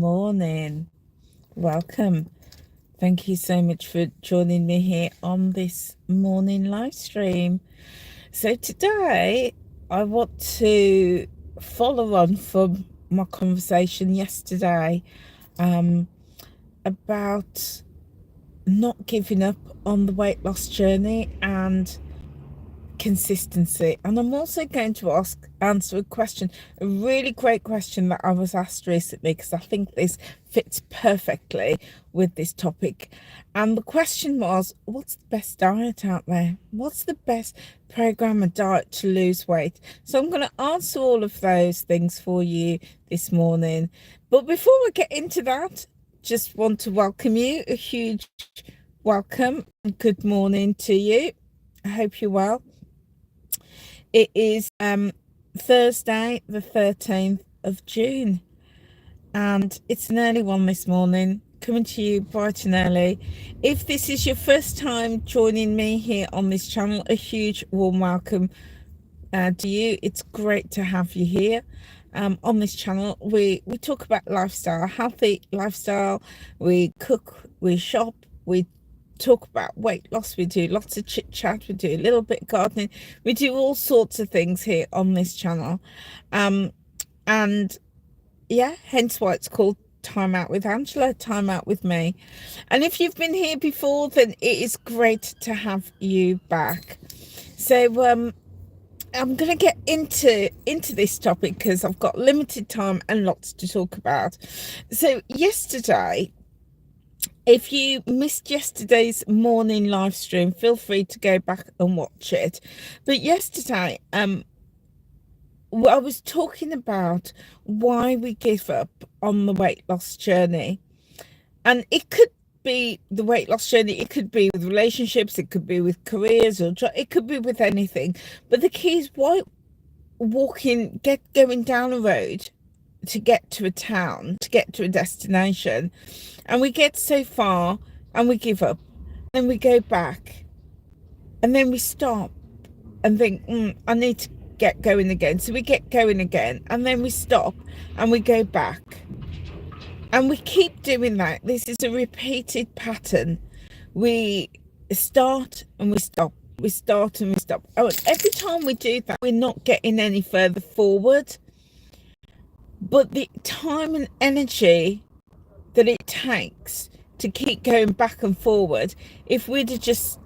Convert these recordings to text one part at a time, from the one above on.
morning. Welcome. Thank you so much for joining me here on this morning live stream. So today I want to follow on from my conversation yesterday about not giving up on the weight loss journey and consistency. And I'm also going to answer a question, a really great question that I was asked recently, because I think this fits perfectly with this topic. And the question was, what's the best diet out there? What's the best program of diet to lose weight? So I'm going to answer all of those things for you this morning. But before we get into that, just want to welcome you, a huge welcome and good morning to you. I hope you're well. It is Thursday, the 13th of June, and it's an early one this morning, coming to you bright and early. If this is your first time joining me here on this channel, a huge warm welcome to you. It's great to have you here. On this channel, we talk about lifestyle, healthy lifestyle. We cook, we shop, we talk about weight loss, we do lots of chit chat, we do a little bit of gardening, we do all sorts of things here on this channel, and yeah, hence why it's called Time Out with Angela, Time Out with me. And if you've been here before, then it is great to have you back. So I'm going to get into this topic because I've got limited time and lots to talk about. So yesterday, if you missed yesterday's morning live stream, feel free to go back and watch it. But yesterday, I was talking about why we give up on the weight loss journey. And it could be the weight loss journey, it could be with relationships, it could be with careers, or it could be with anything. But the key is why going down a road to get to a town, to get to a destination, and we get so far and we give up, then we go back, and then we stop and think, I need to get going again. So we get going again, and then we stop and we go back, and we keep doing that. This is a repeated pattern. We start and we stop, we start and we stop. Oh, and every time we do that, we're not getting any further forward. But the time and energy that it takes to keep going back and forward, if we'd have just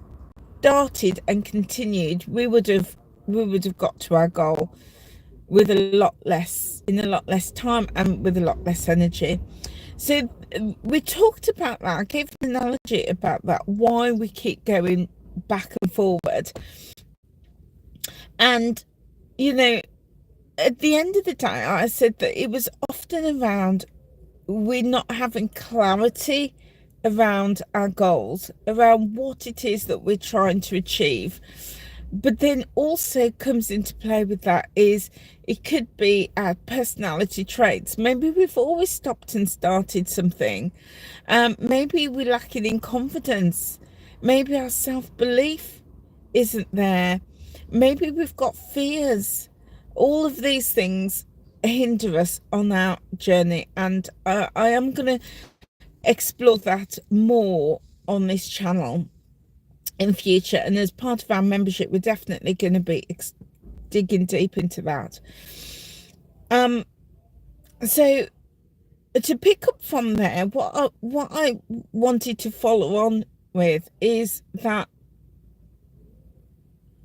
started and continued, we would have got to our goal with in a lot less time and with a lot less energy. So we talked about that. I gave an analogy about that, why we keep going back and forward. And you know, at the end of the day, I said that it was often around we're not having clarity around our goals, around what it is that we're trying to achieve. But then also comes into play with that is it could be our personality traits. Maybe we've always stopped and started something. Maybe we're lacking in confidence. Maybe our self-belief isn't there. Maybe we've got fears. All of these things hinder us on our journey, and I am going to explore that more on this channel in future. And as part of our membership, we're definitely going to be digging deep into that. So to pick up from there, what I wanted to follow on with is that,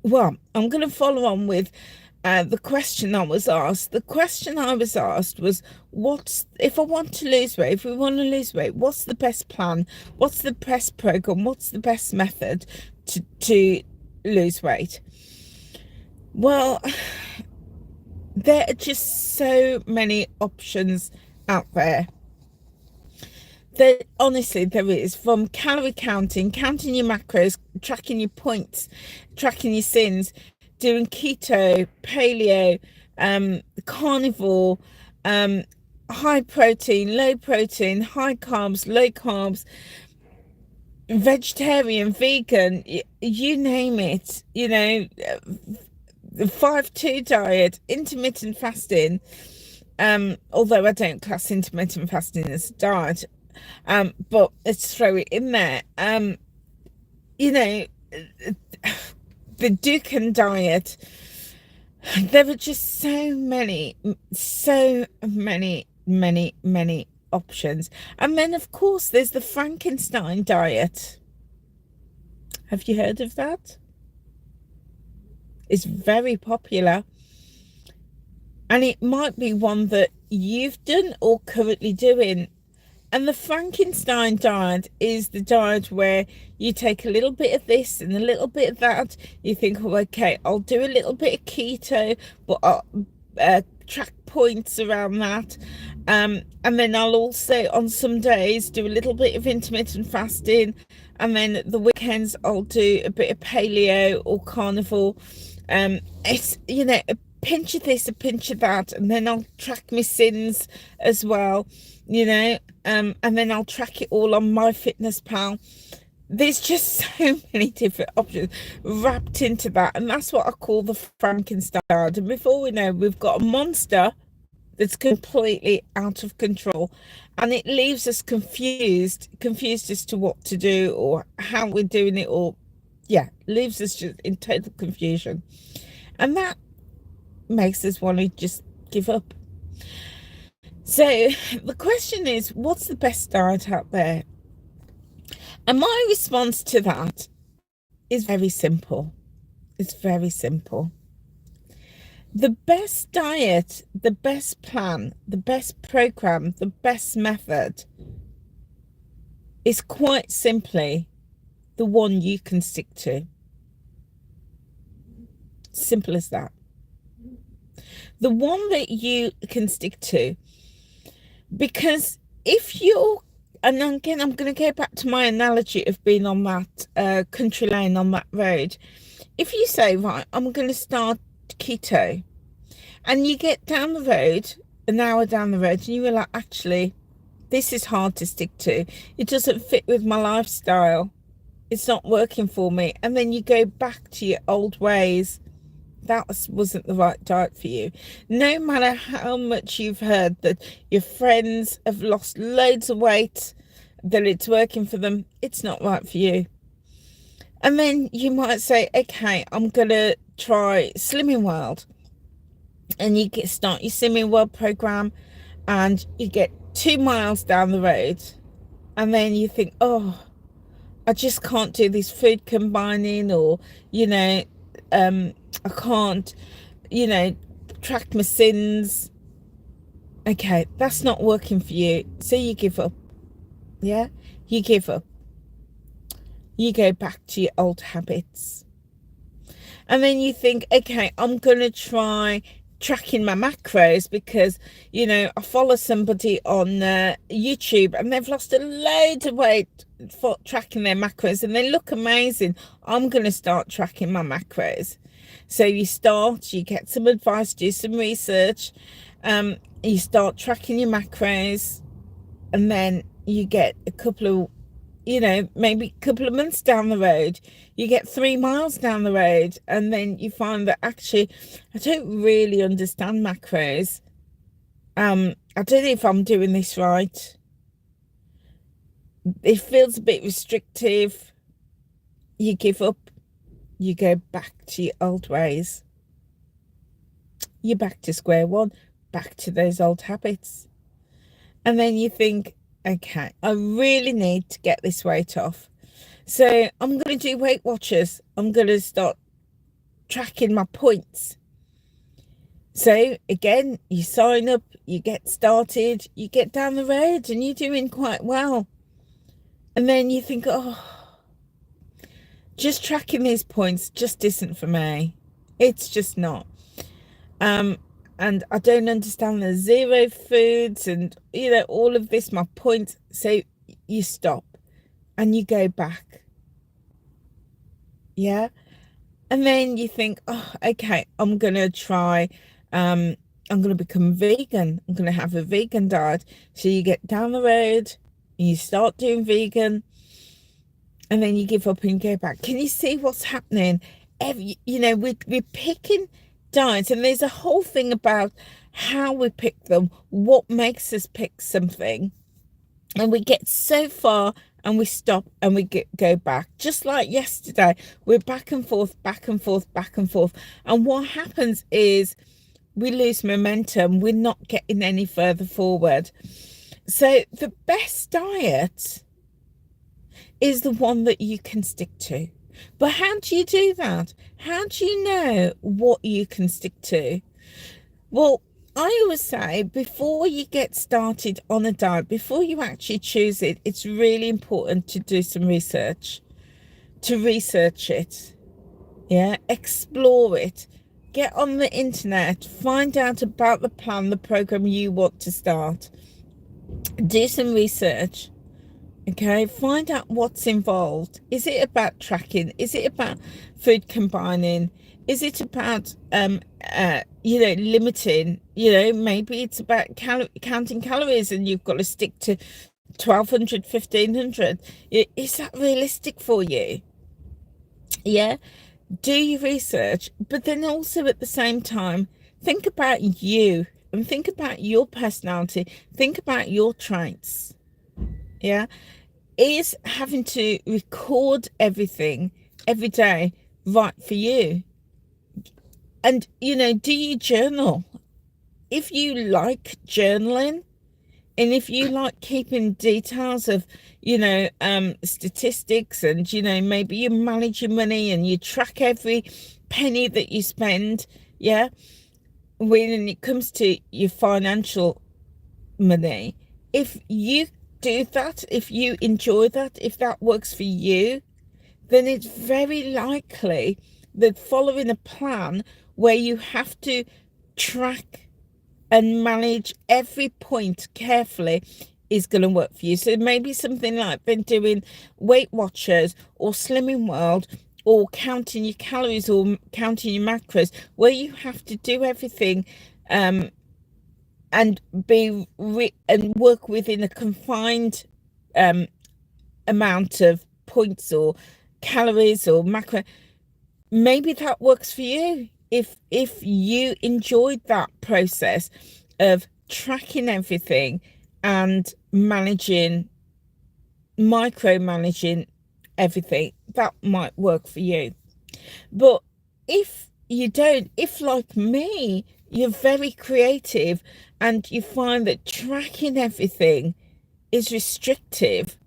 well, I'm going to follow on with the question I was asked. The question I was asked was, if I want to lose weight, if we want to lose weight, what's the best plan? What's the best program? What's the best method to lose weight? Well, there are just so many options out there. Honestly, there is, from calorie counting your macros, tracking your points, tracking your sins, doing keto, paleo, carnivore, high protein, low protein, high carbs, low carbs, vegetarian, vegan, you name it, you know, the 5-2 diet, intermittent fasting, although I don't class intermittent fasting as a diet, but let's throw it in there. You know, the Dukan diet, there are just so many options. And then, of course, there's the Frankenstein diet. Have you heard of that? It's very popular. And it might be one that you've done or currently doing. And the Frankenstein diet is the diet where you take a little bit of this and a little bit of that. You think, oh, okay, I'll do a little bit of keto, but I'll track points around that. And then I'll also, on some days, do a little bit of intermittent fasting. And then the weekends, I'll do a bit of paleo or carnivore. It's, a pinch of this, a pinch of that. And then I'll track my sins as well, and then I'll track it all on MyFitnessPal. There's just so many different options wrapped into that, and that's what I call the Frankenstein. And before we know, we've got a monster that's completely out of control, and it leaves us confused as to what to do or how we're doing it, or leaves us just in total confusion, and that makes us want to just give up. So the question is, what's the best diet out there? And my response to that is very simple. It's very simple. The best diet, the best plan, the best program, the best method is quite simply the one you can stick to. Simple as that. The one that you can stick to. Because if you're, and again, I'm going to go back to my analogy of being on that country lane on that road. If you say, right, I'm going to start keto, and you get down the road, an hour down the road, and you were like, actually, this is hard to stick to. It doesn't fit with my lifestyle. It's not working for me. And then you go back to your old ways. That wasn't the right diet for you. No matter how much you've heard that your friends have lost loads of weight, that it's working for them, it's not right for you. And then you might say, okay, I'm going to try Slimming World. And you start your Slimming World program, and you get 2 miles down the road. And then you think, oh, I just can't do this food combining, or, I can't, track my sins. Okay, that's not working for you. So you give up. Yeah, you give up. You go back to your old habits. And then you think, okay, I'm going to try tracking my macros, because, I follow somebody on YouTube and they've lost a load of weight for tracking their macros and they look amazing. I'm going to start tracking my macros. So you get some advice, do some research, you start tracking your macros, and then you get a couple of, maybe a couple of months down the road, you get 3 miles down the road, and then you find that actually, I don't really understand macros. I don't know if I'm doing this right. It feels a bit restrictive. You give up. You go back to your old ways. You're back to square one, back to those old habits. And then you think, okay, I really need to get this weight off. So I'm going to do Weight Watchers. I'm going to start tracking my points. So again, you sign up, you get started, you get down the road, and you're doing quite well. And then you think, oh, just tracking these points just isn't for me. It's just not. And I don't understand the zero foods and, all of this, my points. So you stop and you go back. Yeah. And then you think, oh, okay, I'm going to try, I'm going to become vegan. I'm going to have a vegan diet. So you get down the road and you start doing vegan, and then you give up and go back. Can you see what's happening? We're picking diets, and there's a whole thing about how we pick them, what makes us pick something. And we get so far and we stop and we go back. Just like yesterday, we're back and forth, back and forth, back and forth. And what happens is we lose momentum. We're not getting any further forward. So the best diet is the one that you can stick to. But how do you do that? How do you know what you can stick to? Well, I always say before you get started on a diet, before you actually choose it, it's really important to do some research, to research it, yeah, explore it, get on the internet, find out about the plan, the program you want to start, do some research, okay, find out what's involved. Is it about tracking? Is it about food combining? Is it about limiting? Maybe it's about counting calories and you've got to stick to 1200, 1500. Is that realistic for you? Yeah, do your research, but then also at the same time think about you and think about your personality, think about your traits. Yeah, is having to record everything every day right for you? And do you journal? If you like journaling and if you like keeping details of statistics, and maybe you manage your money and you track every penny that you spend, yeah, when it comes to your financial money, if you do that, if you enjoy that, if that works for you, then it's very likely that following a plan where you have to track and manage every point carefully is going to work for you. So maybe something like been doing Weight Watchers or Slimming World, or counting your calories or counting your macros, where you have to do everything and and work within a confined amount of points or calories or macro. Maybe that works for you. If you enjoyed that process of tracking everything and micromanaging everything, that might work for you. But if you don't, if like me, you're very creative and you find that tracking everything is restrictive,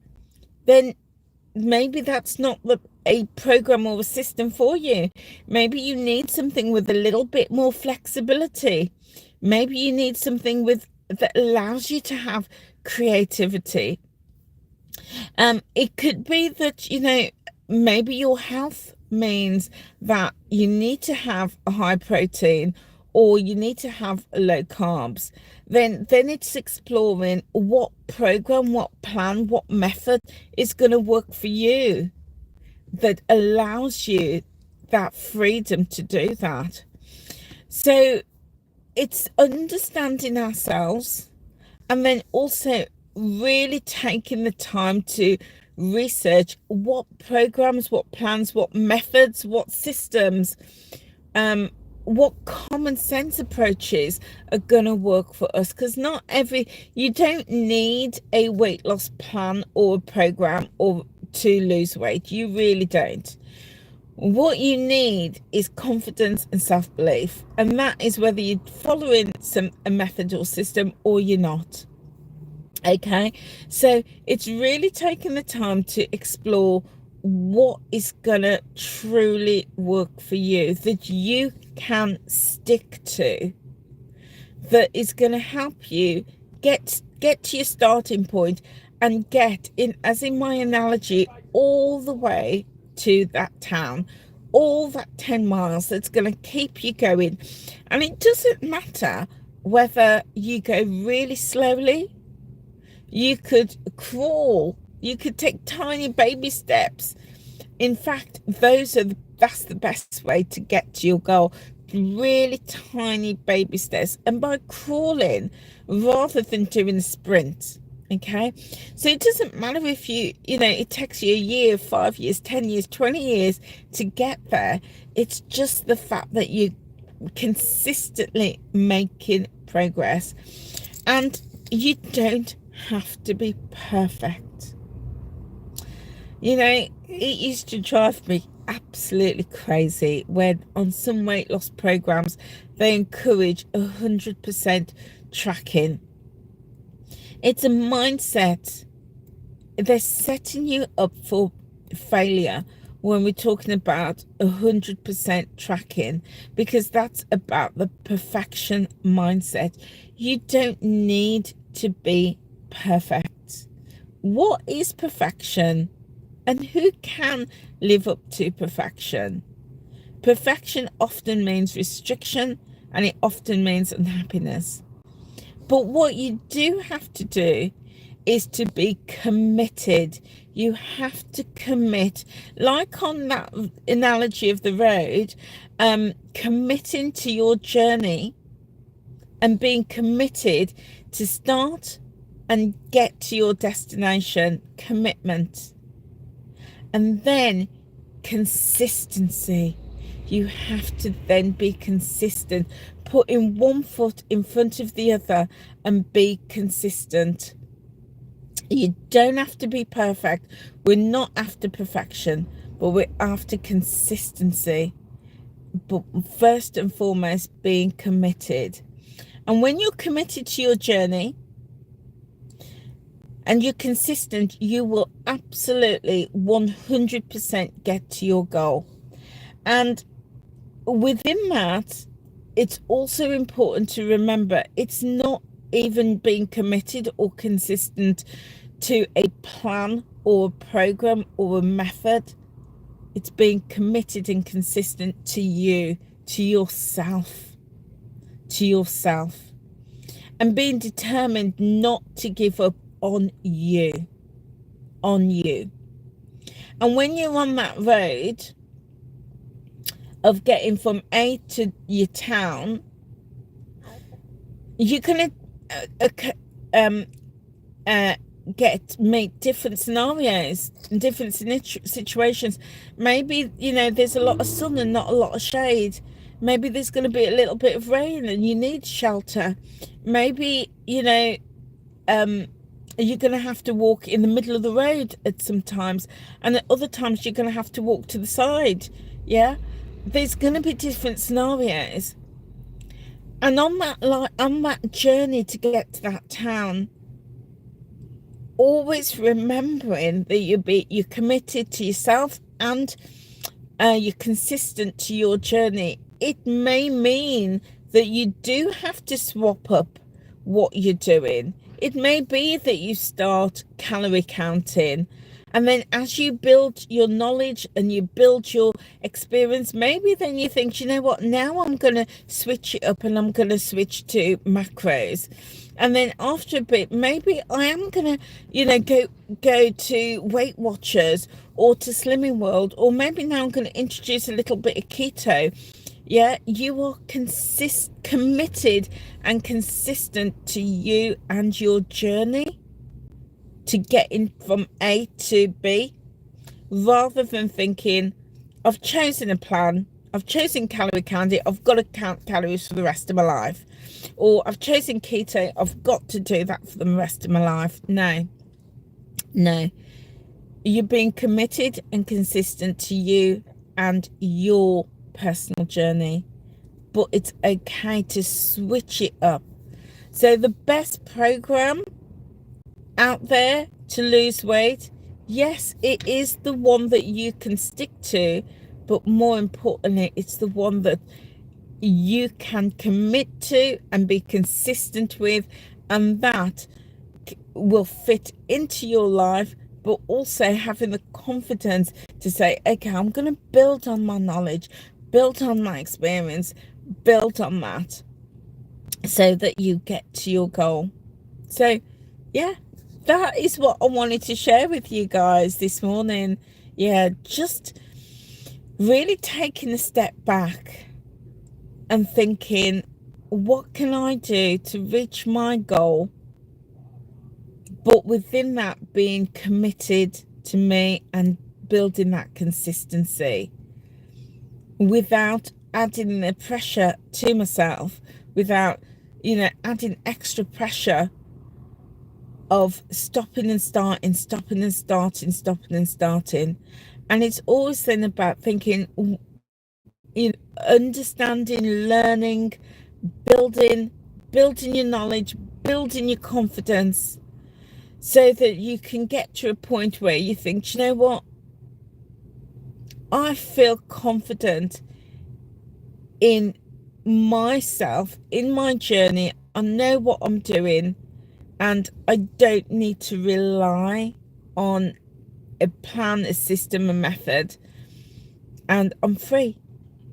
then maybe that's not a program or a system for you. Maybe you need something with a little bit more flexibility. Maybe you need something that allows you to have creativity. It could be that maybe your health means that you need to have a high protein or you need to have low carbs. Then it's exploring what program, what plan, what method is going to work for you that allows you that freedom to do that. So it's understanding ourselves, and then also really taking the time to research what programs, what plans, what methods, what systems, what common sense approaches are going to work for us. Because you don't need a weight loss plan or a program or to lose weight. You really don't. What you need is confidence and self-belief, and that is whether you're following a method or system or you're not. Okay, so it's really taking the time to explore what is gonna truly work for you, that you can stick to, that is gonna help you get to your starting point and get in, as in my analogy, all the way to that town, all that 10 miles that's going to keep you going. And it doesn't matter whether you go really slowly, you could crawl, you could take tiny baby steps. In fact, that's the best way to get to your goal. Really tiny baby steps, and by crawling rather than doing a sprint. Okay, so it doesn't matter if it takes you a year, 5 years, 10 years, 20 years to get there. It's just the fact that you consistently making progress. And you don't have to be perfect. You know, it used to drive me absolutely crazy when on some weight loss programs they encourage 100% tracking. It's a mindset. They're setting you up for failure when we're talking about 100% tracking, because that's about the perfection mindset. You don't need to be perfect. What is perfection? And who can live up to perfection? Perfection often means restriction, and it often means unhappiness. But what you do have to do is to be committed. You have to commit, like on that analogy of the road, committing to your journey and being committed to start and get to your destination. Commitment. And then consistency. You have to then be consistent, putting one foot in front of the other and be consistent. You don't have to be perfect. We're not after perfection, but we're after consistency. But first and foremost, being committed. And when you're committed to your journey and you're consistent, you will absolutely 100% get to your goal. And within that, it's also important to remember it's not even being committed or consistent to a plan or a program or a method. It's being committed and consistent to you, to yourself, and being determined not to give up on you. And when you're on that road of getting from A to your town, you're gonna meet different scenarios and different situations. Maybe, you know, there's a lot of sun and not a lot of shade. Maybe there's going to be a little bit of rain and you need shelter. Maybe, you know, you're going to have to walk in the middle of the road at some times, and at other times you're going to have to walk to the side. Yeah, there's going to be different scenarios. And on that journey to get to that town, always remembering that you're committed to yourself and you're consistent to your journey. It may mean that you do have to swap up what you're doing. It may be that you start calorie counting, and then as you build your knowledge and you build your experience, maybe then you think, you know what, now I'm going to switch it up and I'm going to switch to macros. And then after a bit, maybe I am going to, you know, go to Weight Watchers or to Slimming World, or maybe now I'm going to introduce a little bit of keto. Yeah, you are committed and consistent to you and your journey to getting from A to B, rather than thinking, I've chosen a plan, I've chosen calorie counting, I've got to count calories for the rest of my life. Or I've chosen keto, I've got to do that for the rest of my life. No. You're being committed and consistent to you and your personal journey. But it's okay to switch it up. So the best program out there to lose weight, yes, it is the one that you can stick to, but more importantly, it's the one that you can commit to and be consistent with, and that will fit into your life, but also having the confidence to say, okay, I'm going to build on my knowledge, build on my experience, build on that, so that you get to your goal. So yeah, that is what I wanted to share with you guys this morning. Yeah, just really taking a step back and thinking, what can I do to reach my goal? But within that, being committed to me and building that consistency without adding the pressure to myself, without, adding extra pressure of stopping and starting, stopping and starting, stopping and starting. And it's always then about thinking, understanding, learning, building, building your knowledge, building your confidence, so that you can get to a point where you think, you know what, I feel confident in myself, in my journey. I know what I'm doing, and I don't need to rely on a plan, a system, a method, and I'm free,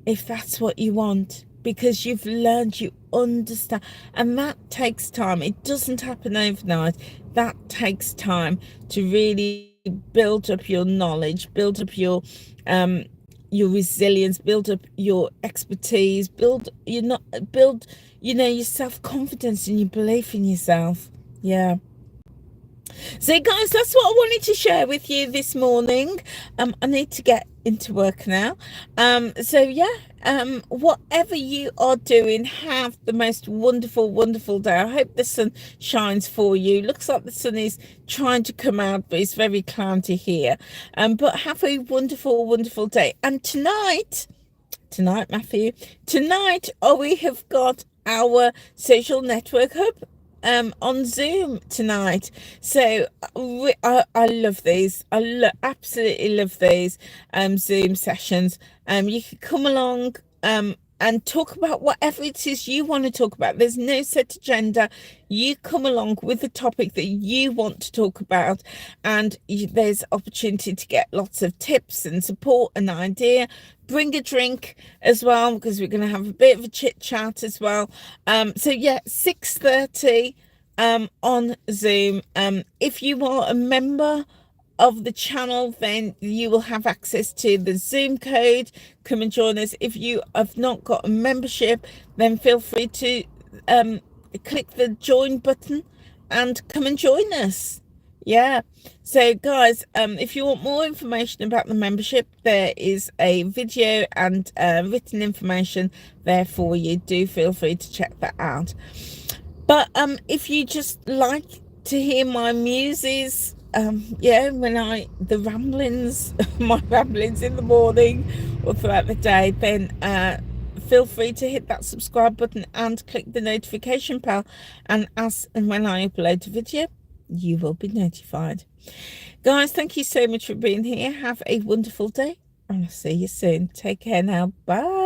if that's what you want, because you've learned, you understand. And that takes time. It doesn't happen overnight. That takes time to really build up your knowledge, build up your resilience, build up your expertise, build your self-confidence and your belief in yourself. Yeah. So guys, that's what I wanted to share with you this morning. I need to get into work now. Whatever you are doing, have the most wonderful, wonderful day. I hope the sun shines for you. Looks like the sun is trying to come out, but it's very cloudy here. But have a wonderful, wonderful day. And tonight, Matthew, we have got our social network hub on Zoom tonight. So I love these. Absolutely love these Zoom sessions. You can come along and talk about whatever it is you want to talk about. There's no set agenda. You come along with the topic that you want to talk about, and there's opportunity to get lots of tips and support and idea. Bring a drink as well, because we're going to have a bit of a chit chat as well. 6:30 on Zoom. If you are a member of the channel, then you will have access to the Zoom code. Come and join us. If you have not got a membership, then feel free to click the join button and come and join us. Yeah. So guys, if you want more information about the membership, there is a video and written information there for you. Do feel free to check that out. But if you just like to hear my muses, the ramblings, my ramblings in the morning or throughout the day, then feel free to hit that subscribe button and click the notification bell, and when I upload a video, you will be notified. Guys, thank you so much for being here. Have a wonderful day, and I'll see you soon. Take care now. Bye.